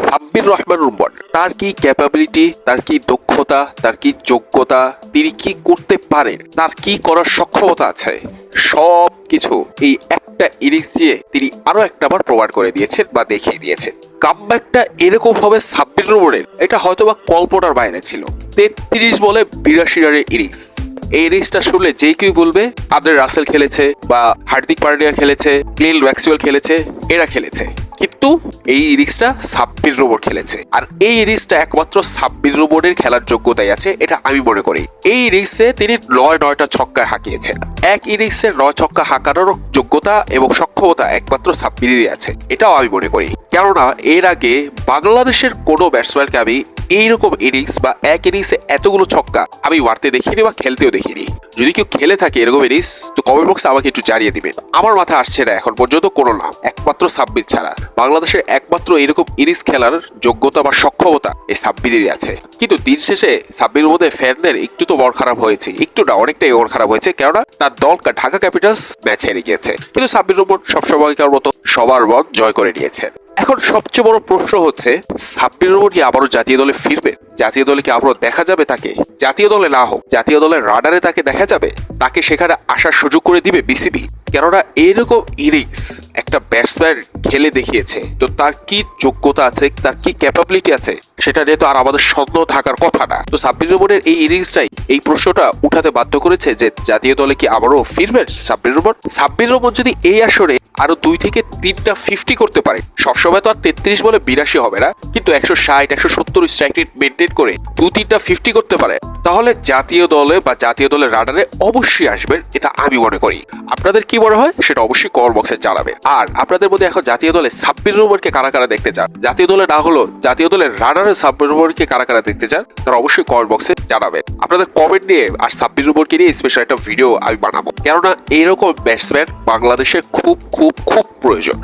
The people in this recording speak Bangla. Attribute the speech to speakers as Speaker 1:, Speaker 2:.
Speaker 1: সাব্বির রহমান রুম্মান তার কি ক্যাপাবিলিটি, তার কি দক্ষতা, তার কি যোগ্যতা, তিনি কি করতে পারেন, তার কি করার সক্ষমতা আছে, সব কিছু এই একটা ইনিংস দিয়ে তিনি আরো একটাবার প্রমাণ করে দিয়েছেন বা দেখিয়ে দিয়েছেন। কামব্যাকটা এরকম ভাবে সাব্বির রুম্মানের এটা হয়তোবা কল্পনার বাইরে ছিল। 33 বলে 82 রানের ইনিংস। এই ইনিংসটা শুনলে যে কেউ বলবে আদ্রে রাসেল খেলেছে বা হার্দিক পান্ডিয়া খেলেছে, ক্লিন ম্যাক্সওয়েল খেলেছে, এরা খেলেছে, কিন্তু এই ইনিংসটা সাব্বির রুম্মান খেলেছে। আর এই ইনিংসটা একমাত্র সাব্বির রুম্মানের খেলার যোগ্যতাই আছে, এটা আমি মনে করি। এই ইনিংসে তিনি 9টা ছক্কা হাঁকিয়েছেন। এক ইনিংসে 9 ছক্কা হাঁকানোর যোগ্যতা এবং সক্ষমতা একমাত্র সাব্বিরেরই আছে, এটাও আমি মনে করি। কেননা এর আগে বাংলাদেশের কোনো ব্যাটসম্যানকে আমি এইরকম ইনিংস বা এক ইনিংসে এতগুলো ছক্কা আমি মারতে দেখিনি বা খেলতেও দেখিনি। যদি কেউ খেলে থাকে এরকম ইনিংস, তো কমেন্ট বক্সে আমাকে একটু জানিয়ে দিবেন। আমার মাথায় আসছে না এখন পর্যন্ত কোনো নাম, একমাত্র সাব্বির ছাড়া। বাংলাদেশের একমাত্র এরকম ইনিংস খেলার যোগ্যতা বা সক্ষমতা এই সাব্বিরেরই আছে। কিন্তু দিন শেষে সাব্বিরের মধ্যে ফ্যানদের একটু তো মন খারাপ হয়েছে, একটু না অনেকটাই মন খারাপ হয়েছে, কেননা তার দল ঢাকা ক্যাপিটালস ম্যাচ হেরে গিয়েছে। কিন্তু সাব্বির রহমান সবসময়কার মতো সবার মন জয় করে নিয়েছেন। এখন সবচেয়ে বড় প্রশ্ন হচ্ছে, সাব্বির রহমান কি আবারও জাতীয় দলে ফিরবে? জাতীয় দলে কি আবারও দেখা যাবে তাকে? জাতীয় দলে না হোক, জাতীয় দলের রাডারে তাকে দেখা যাবে? তাকে সেখানে আসার সুযোগ করে দিবে বিসিবি? কেননা এরকম ইনিংস একটা ব্যাটসম্যান খেলে দেখিয়েছে, তো তার কি যোগ্যতা আছে, তার কি ক্যাপাবিলিটি আছে, সেটা নিয়ে তো আর আমাদের সন্দেহ থাকার কথা না। তো সাব্বির রহমানের এই ইনিংসটাই এই প্রশ্নটা উঠাতে বাধ্য করেছে যে জাতীয় দলে কি আবারও ফিরবেন সাব্বির রহমান? সাব্বির রহমান যদি এই আসরে আরো 2 থেকে 3টা 50 করতে পারে, সবসময় তো আর 33 বলে 82 হবে না, কিন্তু 160 170 স্ট্রাইক রেট মেনটেন করে 2-3টা 50 করতে পারে, তাহলে জাতীয় দলে বা জাতীয় দলের রাডারে অবশ্যই আসবেন, এটা আমি মনে করি। আপনাদের কি মনে হয় সেটা অবশ্যই কমেন্ট বক্সে জানাবেন। আর আপনাদের মধ্যে এখন জাতীয় দলে সাব্বির রহমানকে কারা কারা দেখতে চান, জাতীয় দলে না হলো জাতীয় দলের রাডারে সাব্বির রহমানকে কারা কারা দেখতে চান, তারা অবশ্যই কমেন্ট বক্সে জানাবেন। আপনাদের কমেন্ট নিয়ে আর সাব্বির রহমানকে নিয়ে স্পেশাল একটা ভিডিও আমি বানাবো, কেননা এরকম ব্যাটসম্যান বাংলাদেশের খুব খুব খুব প্রয়োজন।